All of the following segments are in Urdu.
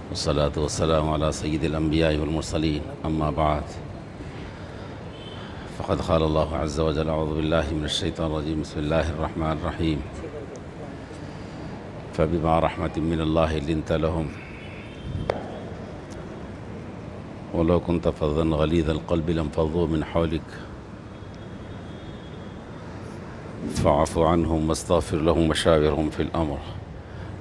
والصلاة والسلام على سيد الأنبياء والمرسلين أما بعد فقد قال الله عز وجل أعوذ بالله من الشيطان الرجيم بسم الله الرحمن الرحيم فبما رحمة من الله لنت لهم ولو كنت فظا غليظ القلب لانفضوا من حولك فاعف عنهم واستغفر لهم وشاورهم في الأمر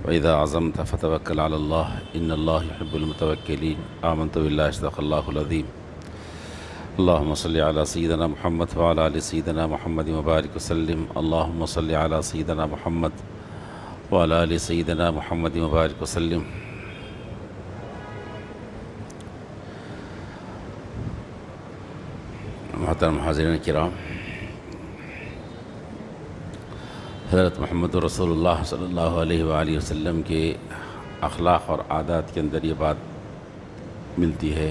وإذا عزمت فتوكل على الله إن الله يحب المتوكلين آمنت بالله صدق الله العظيم اللهم صل على سيدنا محمد وعلى آل سيدنا محمد وبارك وسلم اللهم صل على سيدنا محمد وعلى آل سيدنا محمد وبارك وسلم محترم حاضرین کرام، حضرت محمد رسول اللہ صلی اللہ علیہ وآلہ وسلم کے اخلاق اور عادات کے اندر یہ بات ملتی ہے۔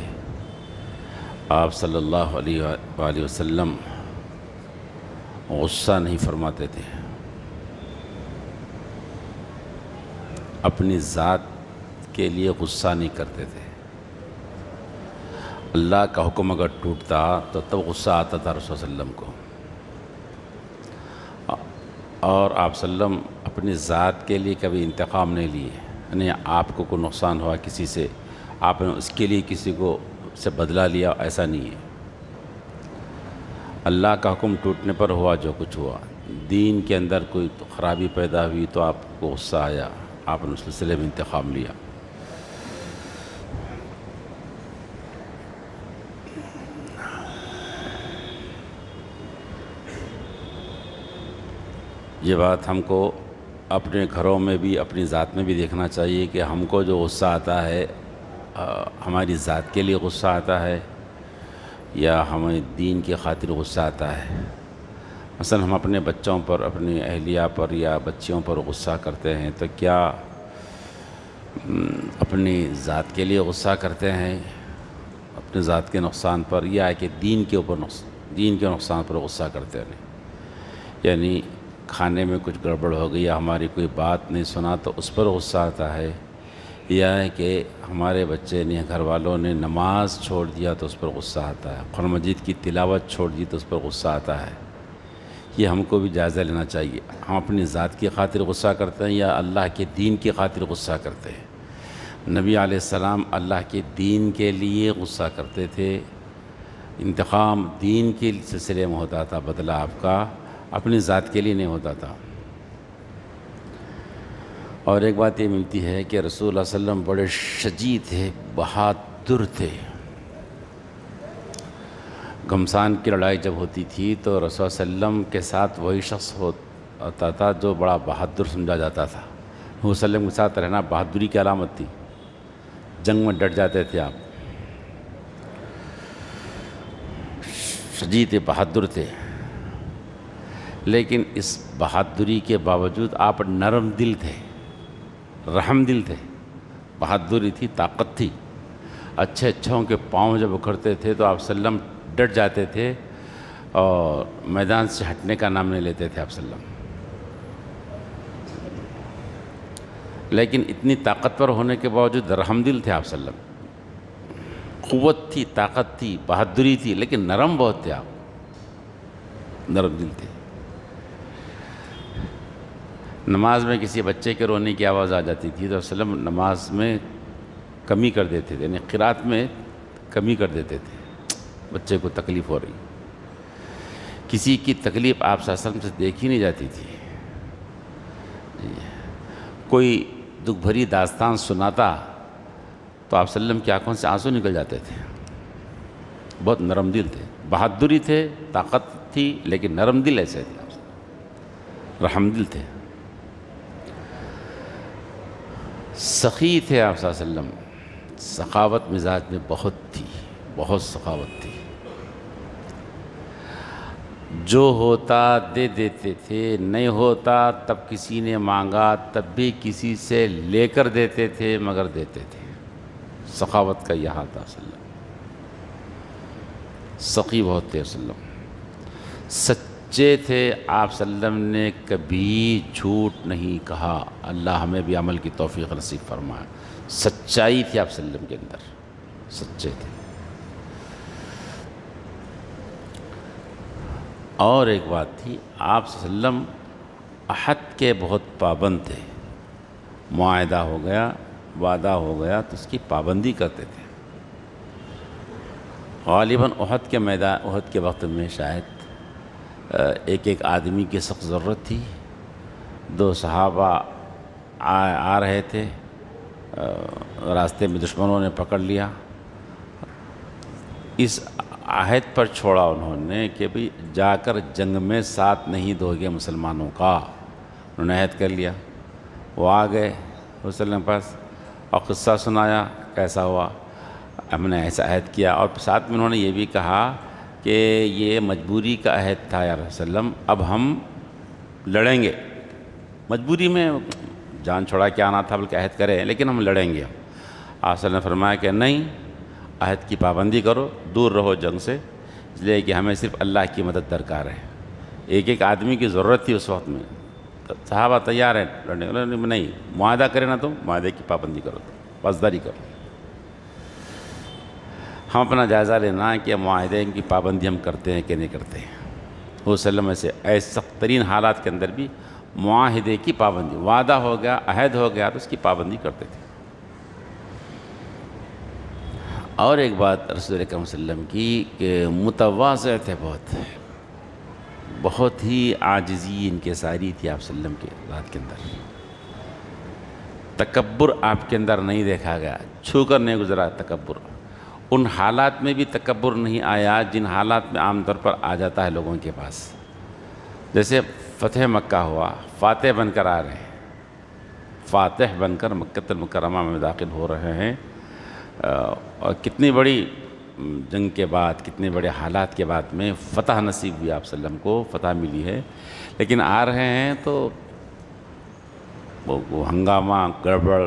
آپ صلی اللہ علیہ وآلہ وسلم غصہ نہیں فرماتے تھے، اپنی ذات کے لیے غصہ نہیں کرتے تھے۔ اللہ کا حکم اگر ٹوٹتا تو تب غصہ آتا تھا رسول صلی اللہ علیہ وسلم کو، اور آپ صلی اللہ علیہ وسلم اپنی ذات کے لیے کبھی انتقام نہیں لیے، یعنی آپ کو کوئی نقصان ہوا کسی سے، آپ نے اس کے لیے کسی کو سے بدلہ لیا، ایسا نہیں ہے۔ اللہ کا حکم ٹوٹنے پر ہوا جو کچھ ہوا، دین کے اندر کوئی خرابی پیدا ہوئی تو آپ کو غصہ آیا، آپ نے اس سلسلے میں انتقام لیا۔ یہ بات ہم کو اپنے گھروں میں بھی اپنی ذات میں بھی دیکھنا چاہیے کہ ہم کو جو غصہ آتا ہے ہماری ذات کے لیے غصہ آتا ہے یا ہمیں دین کی خاطر غصہ آتا ہے۔ مثلا ہم اپنے بچوں پر، اپنی اہلیہ پر یا بچیوں پر غصہ کرتے ہیں تو کیا اپنی ذات کے لیے غصہ کرتے ہیں، اپنے ذات کے نقصان پر، یا کہ دین کے نقصان پر غصہ کرتے ہیں؟ یعنی کھانے میں کچھ گڑبڑ ہو گئی یا ہماری کوئی بات نہیں سنا تو اس پر غصہ آتا ہے، یا ہے کہ ہمارے بچے نے، گھر والوں نے نماز چھوڑ دیا تو اس پر غصہ آتا ہے، قرآن مجید کی تلاوت چھوڑ دی تو اس پر غصہ آتا ہے۔ یہ ہم کو بھی جائزہ لینا چاہیے، ہم اپنی ذات کی خاطر غصہ کرتے ہیں یا اللہ کے دین کی خاطر غصہ کرتے ہیں؟ نبی علیہ السلام اللہ کے دین کے لیے غصہ کرتے تھے، انتقام دین کے سلسلے میں ہوتا تھا، بدلہ آپ کا اپنی ذات کے لیے نہیں ہوتا تھا۔ اور ایک بات یہ ملتی ہے کہ رسول اللہ صلی اللہ علیہ وسلم بڑے شجاع تھے، بہادر تھے۔ گھمسان کی لڑائی جب ہوتی تھی تو رسول صلی اللہ علیہ وسلم کے ساتھ وہی شخص ہوتا تھا جو بڑا بہادر سمجھا جاتا تھا۔ رسول صلی اللہ علیہ وسلم کے ساتھ رہنا بہادری کی علامت تھی، جنگ میں ڈٹ جاتے تھے آپ، شجاع تھے، بہادر تھے۔ لیکن اس بہادری کے باوجود آپ نرم دل تھے، رحم دل تھے۔ بہادری تھی، طاقت تھی، اچھوں کے پاؤں جب اکھڑتے تھے تو آپ صلی اللہ علیہ وسلم ڈٹ جاتے تھے اور میدان سے ہٹنے کا نام نہیں لیتے تھے آپ صلی اللہ علیہ وسلم۔ لیکن اتنی طاقتور ہونے کے باوجود رحم دل تھے آپ صلی اللہ علیہ وسلم، قوت تھی، طاقت تھی، بہادری تھی، لیکن نرم بہت تھے آپ، نرم دل تھے۔ نماز میں کسی بچے کے رونے کی آواز آ جاتی تھی تو صلی اللہ علیہ وسلم نماز میں کمی کر دیتے تھے، یعنی قرات میں کمی کر دیتے تھے، بچے کو تکلیف ہو رہی، کسی کی تکلیف آپ صلی اللہ علیہ وسلم سے دیکھی نہیں جاتی تھی۔ کوئی دکھ بھری داستان سناتا تو آپ صلی اللہ علیہ وسلم کی آنکھوں سے آنسو نکل جاتے تھے۔ بہت نرم دل تھے، بہادری تھے، طاقت تھی، لیکن نرم دل ایسے تھے، رحم دل تھے، سخی تھے آپ صلی اللہ علیہ وسلم، سخاوت مزاج میں بہت تھی، بہت سخاوت تھی۔ جو ہوتا دے دیتے تھے، نہیں ہوتا تب کسی نے مانگا تب بھی کسی سے لے کر دیتے تھے، مگر دیتے تھے۔ سخاوت کا یہ حال تھا صلی اللہ علیہ وسلم، سخی بہت تھے صلی اللہ علیہ وسلم، سچے تھے، آپ صلی اللہ علیہ وسلم نے کبھی جھوٹ نہیں کہا۔ اللہ ہمیں بھی عمل کی توفیق نصیب فرمائے۔ سچائی تھی آپ صلی اللہ علیہ وسلم کے اندر، سچے تھے۔ اور ایک بات تھی، آپ صلی اللہ علیہ وسلم عہد کے بہت پابند تھے۔ معاہدہ ہو گیا، وعدہ ہو گیا تو اس کی پابندی کرتے تھے۔ غالباً احد کے میدان، احد کے وقت میں شاید ایک آدمی کی سخت ضرورت تھی۔ 2 صحابہ آ رہے تھے، راستے میں دشمنوں نے پکڑ لیا۔ اس عہد پر چھوڑا انہوں نے کہ بھئی جا کر جنگ میں ساتھ نہیں دو گے مسلمانوں کا۔ انہوں نے عہد کر لیا۔ وہ آ گئے وسلم پاس اور قصہ سنایا کیسا ہوا، ہم نے ایسا عہد کیا، اور ساتھ میں انہوں نے یہ بھی کہا کہ یہ مجبوری کا عہد تھا یا رسول اللہ، اب ہم لڑیں گے، مجبوری میں جان چھوڑا کے آنا تھا بلکہ عہد کرے لیکن ہم لڑیں گے۔ آپ صلی اللہ نے فرمایا کہ نہیں، عہد کی پابندی کرو، دور رہو جنگ سے، اس لیے کہ ہمیں صرف اللہ کی مدد درکار ہے۔ ایک آدمی کی ضرورت تھی اس وقت میں، صحابہ تیار ہیں لڑنے کے لیے، نہیں معاہدہ کرے نا تو معاہدے کی پابندی کرو، پاسداری کرو۔ ہم اپنا جائزہ لینا ہے کہ معاہدے کی پابندی ہم کرتے ہیں کہ نہیں کرتے ہیں۔ وہ وسلم سے ایسے سخت ترین حالات کے اندر بھی معاہدے کی پابندی، وعدہ ہو گیا، عہد ہو گیا تو اس کی پابندی کرتے تھے۔ اور ایک بات رسول اکرم صلی اللہ علیہ وسلم کی کہ متواضع تھے، بہت ہی عاجزی انکساری تھی آپ صلی اللہ علیہ وسلم کے ذات کے اندر۔ تکبر آپ کے اندر نہیں دیکھا گیا، چھو کر نہیں گزرا تکبر۔ ان حالات میں بھی تکبر نہیں آیا جن حالات میں عام طور پر آ جاتا ہے لوگوں کے پاس۔ جیسے فتح مکہ ہوا، فاتح بن کر آ رہے ہیں، فاتح بن کر مکہ المکرمہ میں داخل ہو رہے ہیں، اور کتنی بڑی جنگ کے بعد، کتنے بڑے حالات کے بعد میں فتح نصیب ہوئی، آپ صلی اللہ علیہ وسلم کو فتح ملی ہے، لیکن آ رہے ہیں تو وہ ہنگامہ، گڑبڑ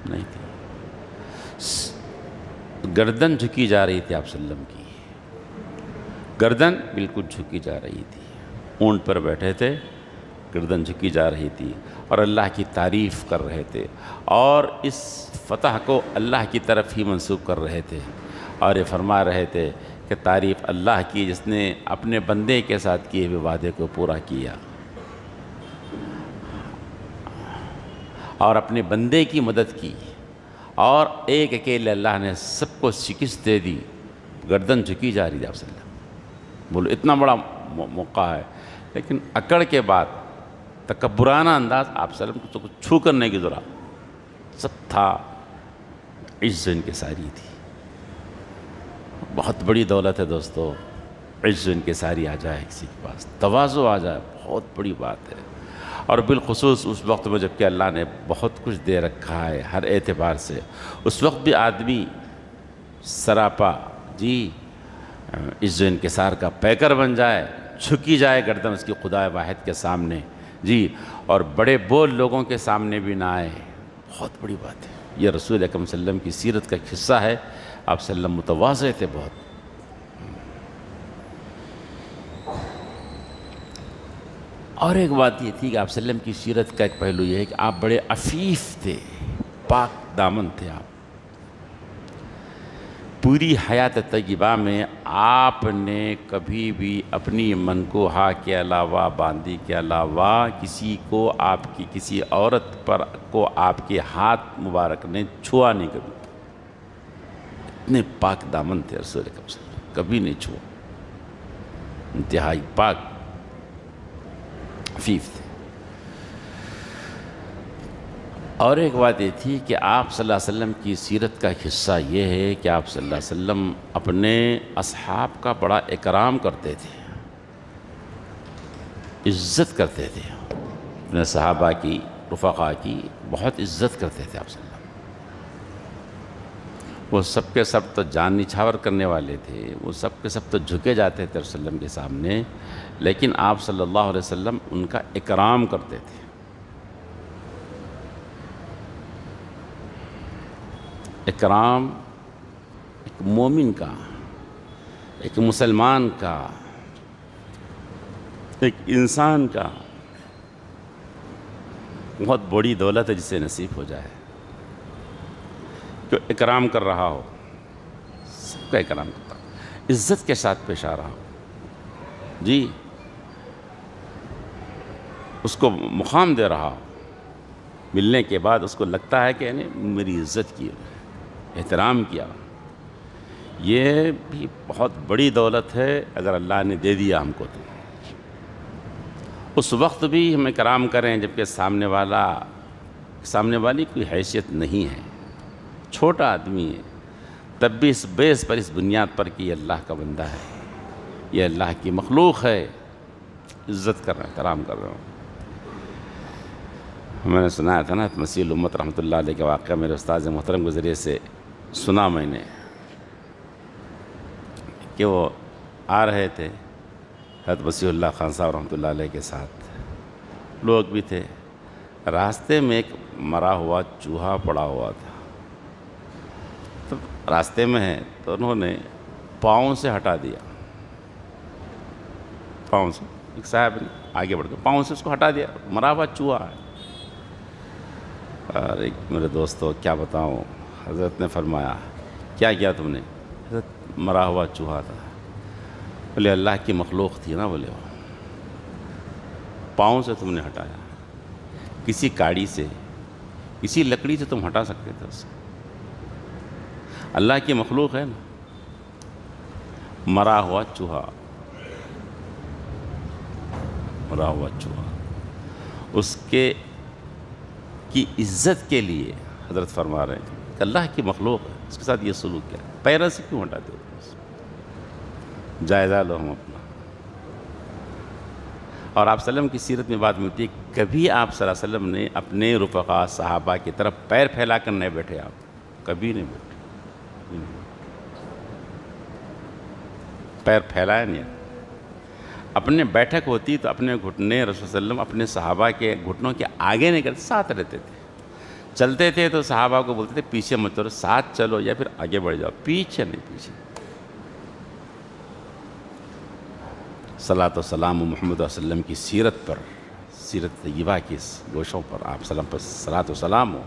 نہیں تھی۔ گردن جھکی جا رہی تھی آپ صلی اللہ علیہ وسلم کی، گردن بالکل جھکی جا رہی تھی، اونٹ پر بیٹھے تھے، گردن جھکی جا رہی تھی اور اللہ کی تعریف کر رہے تھے، اور اس فتح کو اللہ کی طرف ہی منسوب کر رہے تھے، اور یہ فرما رہے تھے کہ تعریف اللہ کی جس نے اپنے بندے کے ساتھ کیے ہوئے وعدے کو پورا کیا اور اپنے بندے کی مدد کی، اور ایک اکیلے اللہ نے سب کو شکست دے دی۔ گردن جھکی جا رہی ہے آپ صلی اللہ علیہ وسلم، بولو اتنا بڑا موقع ہے، لیکن اکڑ کے بعد تکبرانہ انداز آپ صلی اللہ علیہ وسلم کو چھو کرنے کی ضرورت سب تھا، عزت انکساری تھی۔ بہت بڑی دولت ہے دوستو، عزت انکساری آ جائے کسی کے پاس، تواضع آ جائے، بہت بڑی بات ہے، اور بالخصوص اس وقت میں جب کہ اللہ نے بہت کچھ دے رکھا ہے ہر اعتبار سے، اس وقت بھی آدمی سراپا عزت انکسار کا پیکر بن جائے، جھکی جائے گردن اس کی خدا واحد کے سامنے، اور بڑے بول لوگوں کے سامنے بھی نہ آئے، بہت بڑی بات ہے۔ یہ رسول اکرم صلی اللہ علیہ وسلم کی سیرت کا ایک حصہ ہے۔ آپ صلی اللہ علیہ وسلم متواضع تھے بہت۔ اور ایک بات یہ تھی کہ آپ صلی اللہ علیہ وسلم کی سیرت کا ایک پہلو یہ ہے کہ آپ بڑے عفیف تھے، پاک دامن تھے آپ۔ پوری حیات طیبہ میں آپ نے کبھی بھی اپنی منکوحہ کے علاوہ، باندی کے علاوہ کسی کو، آپ کی کسی عورت پر کو آپ کے ہاتھ مبارک نے چھوا نہیں کبھی۔ اتنے پاک دامن تھے رسول اکرم صلی اللہ علیہ وسلم، کبھی نہیں چھوا، انتہائی پاک عفیف تھے۔ اور ایک بات یہ تھی کہ آپ صلی اللہ علیہ وسلم کی سیرت کا ایک حصہ یہ ہے کہ آپ صلی اللہ علیہ وسلم اپنے اصحاب کا بڑا اکرام کرتے تھے، عزت کرتے تھے، اپنے صحابہ کی، رفقا کی بہت عزت کرتے تھے آپ صلی اللہ علیہ وسلم۔ وہ سب کے سب تو جان نچھاور کرنے والے تھے، وہ سب کے سب تو جھکے جاتے تھے رسول اللہ علیہ وسلم کے سامنے، لیکن آپ صلی اللہ علیہ وسلم ان کا اکرام کرتے تھے۔ اکرام ایک مومن کا، ایک مسلمان کا ایک انسان کا بہت بڑی دولت ہے جسے نصیب ہو جائے کہ اکرام کر رہا ہو، سب کا اکرام کرتا ہو، عزت کے ساتھ پیش آ رہا ہو، جی اس کو مقام دے رہا ہو، ملنے کے بعد اس کو لگتا ہے کہ یعنی میری عزت کی، احترام کیا، یہ بھی بہت بڑی دولت ہے اگر اللہ نے دے دیا ہم کو تو۔ اس وقت بھی ہم اکرام کریں جبکہ سامنے والی کوئی حیثیت نہیں ہے، چھوٹا آدمی ہے، تب بھی اس بیس پر، اس بنیاد پر کہ یہ اللہ کا بندہ ہے، یہ اللہ کی مخلوق ہے، عزت کر رہے ہیں، احترام کر رہے ہوں۔ میں نے سنایا تھا نا مسیح الامت رحمۃ اللہ علیہ کا واقعہ، میرے استاذ محترم کے ذریعے سے سنا میں نے، کہ وہ آ رہے تھے حضرت مسیح اللہ خان صاحب رحمۃ اللہ علیہ کے ساتھ، لوگ بھی تھے، راستے میں ایک مرا ہوا چوہا پڑا ہوا تھا، تو راستے میں ہے تو انہوں نے پاؤں سے ہٹا دیا، پاؤں سے، ایک صاحب نے آگے بڑھ کے پاؤں سے اس کو ہٹا دیا، مرا ہوا چوہا ہے۔ اور ایک میرے دوستو کیا بتاؤں، حضرت نے فرمایا کیا کیا تم نے؟ حضرت مرا ہوا چوہا تھا۔ بولے اللہ کی مخلوق تھی نا، بولے وہ پاؤں سے تم نے ہٹایا، کسی کاڑی سے، کسی لکڑی سے تم ہٹا سکتے تھے اس کو، اللہ کی مخلوق ہے نا، مرا ہوا چوہا، مرا ہوا چوہا، اس کے کی عزت کے لیے حضرت فرما رہے ہیں کہ اللہ کی مخلوق ہے، اس کے ساتھ یہ سلوک کیا، پیروں سے کیوں ہٹاتے ہو؟ جائزہ لو ہم اپنا۔ اور آپ صلی اللہ علیہ وسلم کی سیرت میں بات ملتی ہے، کبھی آپ صلی اللہ علیہ وسلم نے اپنے رفقا صحابہ کی طرف پیر پھیلا کر نہیں بیٹھے، آپ کبھی نہیں بیٹھے، پیر پھیلایا نہیں۔ اپنے بیٹھک ہوتی تو اپنے گھٹنے رسول صلی اللہ علیہ وسلم اپنے صحابہ کے گھٹنوں کے آگے نہیں کرتے، ساتھ رہتے تھے، چلتے تھے تو صحابہ کو بولتے تھے پیچھے مت چلو، ساتھ چلو یا پھر آگے بڑھ جاؤ، پیچھے نہیں، پیچھے۔ صلاۃ و سلام محمد صلی اللہ علیہ وسلم کی سیرت پر، سیرت طیبہ کی گوشوں پر آپ صلی اللہ علیہ وسلم پر صلاۃ و سلام ہو۔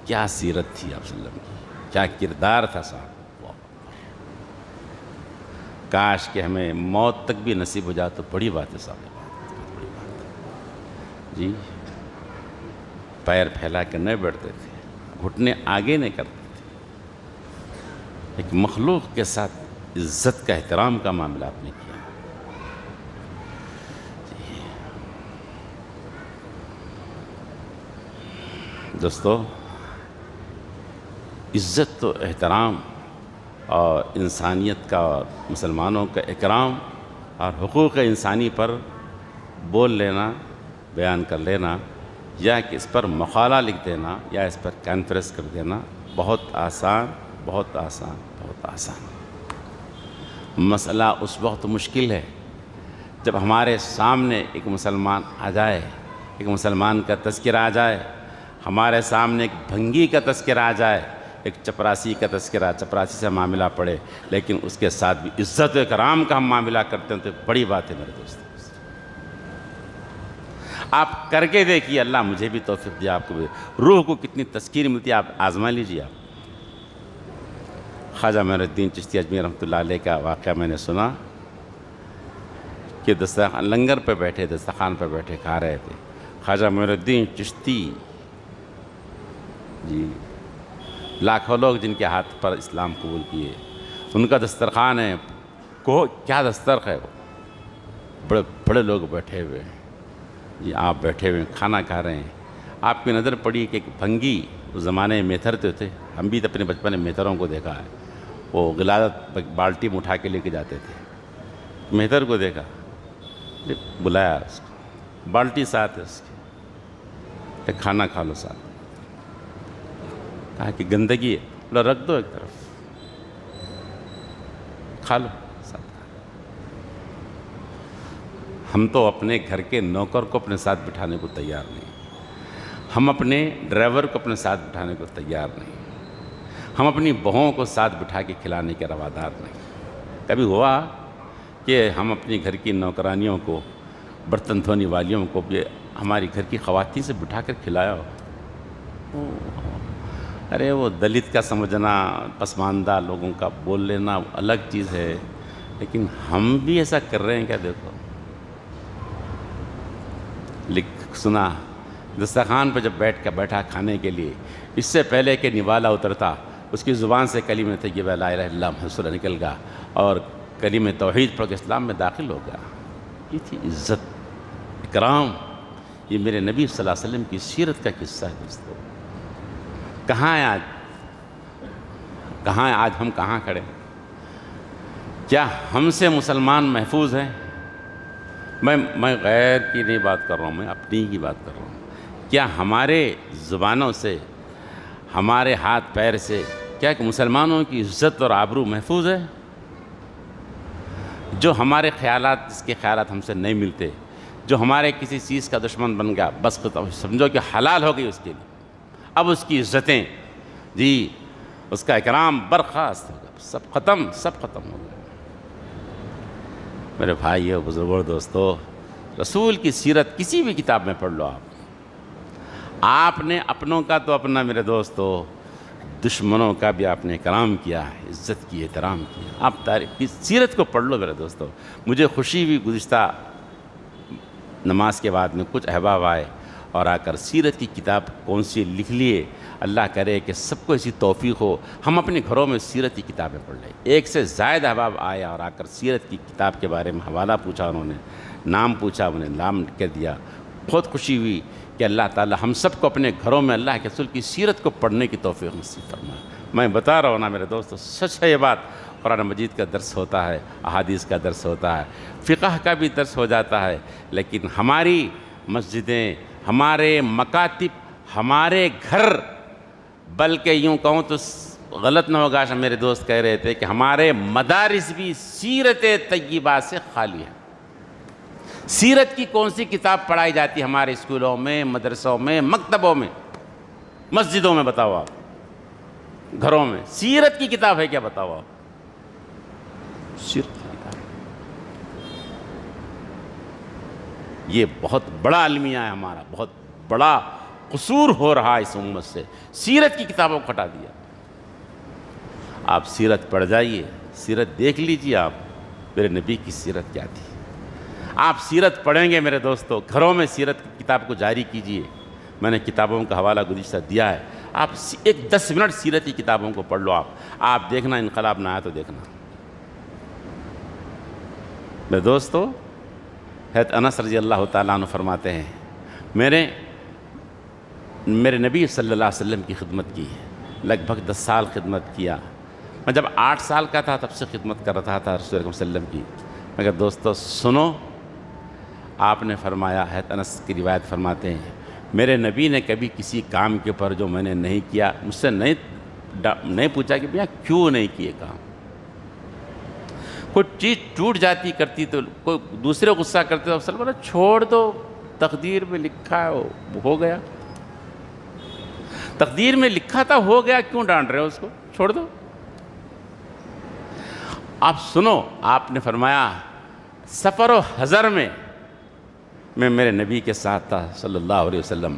کیا سیرت تھی آپ صلی اللہ علیہ وسلم کی، کیا کردار تھا صاحب، کاش کہ ہمیں موت تک بھی نصیب ہو جائے تو بڑی بات ہے صاحب، بڑی بات ہے جی۔ پیر پھیلا کر نہیں بیٹھتے تھے، گھٹنے آگے نہیں کرتے تھے، ایک مخلوق کے ساتھ عزت کا، احترام کا معاملہ آپ نے کیا۔ دوستو، عزت و احترام اور انسانیت کا اور مسلمانوں کا اکرام اور حقوق انسانی پر بول لینا، بیان کر لینا، یا کہ اس پر مقالہ لکھ دینا یا اس پر کانفرنس کر دینا بہت آسان، بہت آسان، بہت آسان۔ مسئلہ اس وقت مشکل ہے جب ہمارے سامنے ایک مسلمان آ جائے، ایک مسلمان کا تذکرہ آ جائے، ہمارے سامنے ایک بھنگی کا تذکرہ آ جائے، ایک چپراسی کا تذکرہ، چپراسی سے معاملہ پڑے، لیکن اس کے ساتھ بھی عزت و اکرام کا ہم معاملہ کرتے ہیں تو بڑی بات ہے میرے دوست۔ آپ کر کے دیکھیے، اللہ مجھے بھی توفیق دیا، آپ کو بھی، روح کو کتنی تسکین ملتی ہے، آپ آزما لیجیے۔ آپ خواجہ معین الدین چشتی اجمیر رحمۃ اللہ علیہ کا واقعہ میں نے سنا کہ لنگر پہ بیٹھے، دسترخوان پہ بیٹھے کھا رہے تھے، خواجہ معین الدین چشتی جی، لاکھوں لوگ جن کے ہاتھ پر اسلام قبول کیے، ان کا دسترخوان ہے، کیا دسترخ ہے، وہ بڑے بڑے لوگ بیٹھے ہوئے ہیں جی، آپ بیٹھے ہوئے کھانا کھا رہے ہیں، آپ کی نظر پڑی کہ ایک بھنگی، اس زمانے میں میتھر تھے، ہم بھی اپنے بچپن میں میتھروں کو دیکھا ہے، وہ غلازت بالٹی میں اٹھا کے لے کے جاتے تھے، میتھر کو دیکھا، بلایا اس کو، بالٹی ساتھ ہے اس کی، کھانا کھا لو ساتھ، کہا کہ گندگی ہے، بولا رکھ دو ایک طرف، کھا لو ساتھ۔ ہم تو اپنے گھر کے نوکر کو اپنے ساتھ بٹھانے کو تیار نہیں، ہم اپنے ڈرائیور کو اپنے ساتھ بٹھانے کو تیار نہیں، ہم اپنی بہوؤں کو ساتھ بٹھا کے کھلانے کے روادار نہیں۔ کبھی ہوا کہ ہم اپنی گھر کی نوکرانیوں کو برتن دھونے والیوں کو بھی ہماری گھر کی خواتین سے بٹھا کر کھلایا ہو۔ ارے وہ دلت کا سمجھنا، پسماندہ لوگوں کا بول لینا الگ چیز ہے، لیکن ہم بھی ایسا کر رہے ہیں کیا؟ دیکھو سنا دسترخوان پہ جب بیٹھا کھانے کے لیے، اس سے پہلے کہ نوالا اترتا اس کی زبان سے کلمہ طیبہ لا الہ الا اللہ محمد رسول اللہ نکل گیا اور کلمہ توحید پڑھ کے اسلام میں داخل ہو گیا۔ یہ تھی عزت، اکرام، یہ میرے نبی صلی اللہ علیہ وسلم کی سیرت کا قصہ ہے دوستو۔ کہاں ہے آج ہم کہاں کھڑے ہیں؟ کیا ہم سے مسلمان محفوظ ہیں؟ میں غیر کی نہیں بات کر رہا ہوں، میں اپنی کی بات کر رہا ہوں۔ کیا ہمارے زبانوں سے، ہمارے ہاتھ پیر سے کیا کہ مسلمانوں کی عزت اور آبرو محفوظ ہے؟ جو ہمارے خیالات، جس کے خیالات ہم سے نہیں ملتے، جو ہمارے کسی چیز کا دشمن بن گیا، بس سمجھو کہ حلال ہو گئی اس کے لیے، اب اس کی عزتیں، جی اس کا اکرام برخاست ہو گیا، سب ختم ہو گیا۔ میرے بھائیو، بزرگوں، دوستو، رسول کی سیرت کسی بھی کتاب میں پڑھ لو آپ نے اپنوں کا تو اپنا، میرے دوستو، دشمنوں کا بھی آپ نے اکرام کیا ہے، عزت کی، احترام کیا۔ آپ تاریخ کی سیرت کو پڑھ لو میرے دوستو۔ مجھے خوشی ہوئی، گزشتہ نماز کے بعد میں کچھ احباب آئے اور آ کر سیرت کی کتاب کون سی لکھ لیے۔ اللہ کرے کہ سب کو ایسی توفیق ہو، ہم اپنے گھروں میں سیرت کی کتابیں پڑھ لیں۔ ایک سے زائد احباب آئے اور آ کر سیرت کی کتاب کے بارے میں حوالہ پوچھا، انہوں نے نام پوچھا، انہوں نے نام لکھ کر دیا۔ بہت خوشی ہوئی کہ اللہ تعالی ہم سب کو اپنے گھروں میں اللہ کے رسول کی سیرت کو پڑھنے کی توفیق نصیب فرمائے۔ میں بتا رہا ہوں نا میرے دوستو، سچ ہے یہ بات۔ قرآن مجید کا درس ہوتا ہے، احادیث کا درس ہوتا ہے، فقہ کا بھی درس ہو جاتا ہے، لیکن ہماری مسجدیں، ہمارے مکاتب، ہمارے گھر، بلکہ یوں کہوں تو غلط نہ ہوگا، میرے دوست کہہ رہے تھے کہ ہمارے مدارس بھی سیرت طیبہ سے خالی ہیں۔ سیرت کی کون سی کتاب پڑھائی جاتی ہے ہمارے اسکولوں میں، مدرسوں میں، مکتبوں میں، مسجدوں میں؟ بتاؤ آپ، گھروں میں سیرت کی کتاب ہے کیا؟ بتاؤ آپ، سیرت کی کتاب۔ یہ بہت بڑا المیہ ہے ہمارا، بہت بڑا قصور ہو رہا ہے اس امت سے، سیرت کی کتابوں کو ہٹا دیا۔ آپ سیرت پڑھ جائیے، سیرت دیکھ لیجیے، آپ میرے نبی کی سیرت کیا تھی۔ آپ سیرت پڑھیں گے میرے دوستو، گھروں میں سیرت کی کتاب کو جاری کیجیے۔ میں نے کتابوں کا حوالہ گزشتہ دیا ہے، آپ ایک 10 منٹ سیرت کی کتابوں کو پڑھ لو، آپ دیکھنا انقلاب نہ آیا تو دیکھنا۔ میرے دوستو، حضرت انس رضی اللہ تعالیٰ عنہ فرماتے ہیں، میرے نبی صلی اللہ علیہ وسلم کی خدمت کی، لگ بھگ 10 سال خدمت کیا۔ میں جب 8 سال کا تھا تب سے خدمت کر رہا تھا رسول اللہ صلی اللہ علیہ وسلم کی۔ مگر دوستو سنو، آپ نے فرمایا، حضرت انس کی روایت فرماتے ہیں، میرے نبی نے کبھی کسی کام کے اوپر جو میں نے نہیں کیا، مجھ سے نہیں پوچھا کہ بھیا کیوں نہیں کیے کام۔ کوئی چیز ٹوٹ جاتی کرتی تو کوئی دوسرے غصہ کرتے تو اصل بولا چھوڑ دو، تقدیر میں لکھا ہے ہو گیا، تقدیر میں لکھا تھا ہو گیا، کیوں ڈانٹ رہے ہو اس کو، چھوڑ دو۔ آپ سنو، آپ نے فرمایا سفر و حضر میں میں میرے نبی کے ساتھ تھا صلی اللہ علیہ وسلم،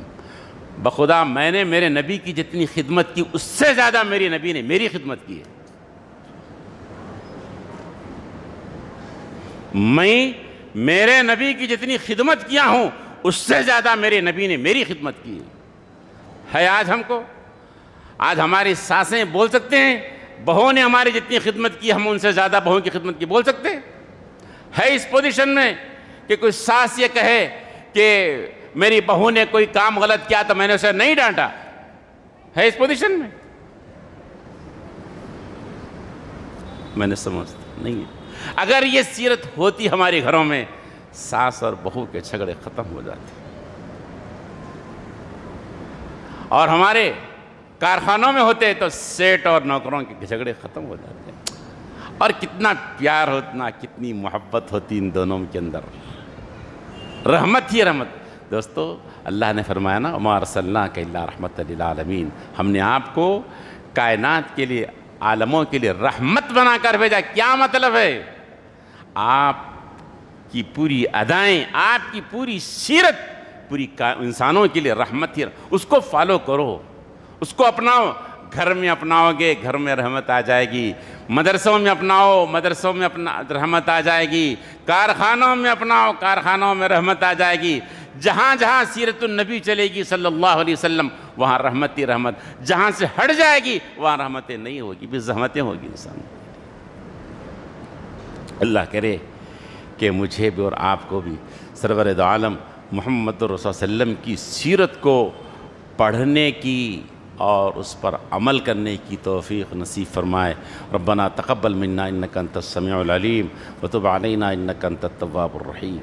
بخدا میں نے میرے نبی کی جتنی خدمت کی اس سے زیادہ میری نبی نے میری خدمت کی ہے۔ میں میرے نبی کی جتنی خدمت کیا ہوں اس سے زیادہ میرے نبی نے میری خدمت کی ہے۔ آج ہم کو، آج ہماری ساسیں بول سکتے ہیں بہو نے ہماری جتنی خدمت کی ہم ان سے زیادہ بہو کی خدمت کی بول سکتے ہیں؟ ہے اس پوزیشن میں کہ کوئی ساس یہ کہے کہ میری بہو نے کوئی کام غلط کیا تو میں نے اسے نہیں ڈانٹا؟ ہے اس پوزیشن میں؟ میں نے سمجھتا نہیں ہے۔ اگر یہ سیرت ہوتی ہمارے گھروں میں، ساس اور بہو کے جھگڑے ختم ہو جاتے، اور ہمارے کارخانوں میں ہوتے تو سیٹ اور نوکروں کے جھگڑے ختم ہو جاتے، اور کتنا پیار ہوتا، کتنی محبت ہوتی ان دونوں کے اندر، رحمت ہی رحمت۔ دوستو اللہ نے فرمایا نا، وَمَا أَرْسَلْنَاكَ إِلَّا رَحْمَةً لِلْعَالَمِينَ، ہم نے آپ کو کائنات کے لیے، عالموں کے لیے رحمت بنا کر بھیجا۔ کیا مطلب ہے؟ آپ کی پوری ادائیں، آپ کی پوری سیرت پوری انسانوں کے لیے رحمت ہی، اس کو فالو کرو، اس کو اپناؤ۔ گھر میں اپناؤ گے گھر میں رحمت آ جائے گی، مدرسوں میں اپناؤ مدرسوں میں رحمت آ جائے گی، کارخانوں میں اپناؤ کارخانوں میں رحمت آ جائے گی۔ جہاں جہاں سیرت النبی چلے گی صلی اللہ علیہ وسلم وہاں رحمت ہی رحمت، جہاں سے ہٹ جائے گی وہاں رحمتیں نہیں ہوگی، بھی زحمتیں ہوگی انسان۔ اللہ کرے کہ مجھے بھی اور آپ کو بھی سرور دو عالم محمد رسول صلی اللہ علیہ وسلم کی سیرت کو پڑھنے کی اور اس پر عمل کرنے کی توفیق نصیب فرمائے۔ ربنا تقبل منا انک انت السمیع العلیم وتب علینا انک انت التواب الرحیم۔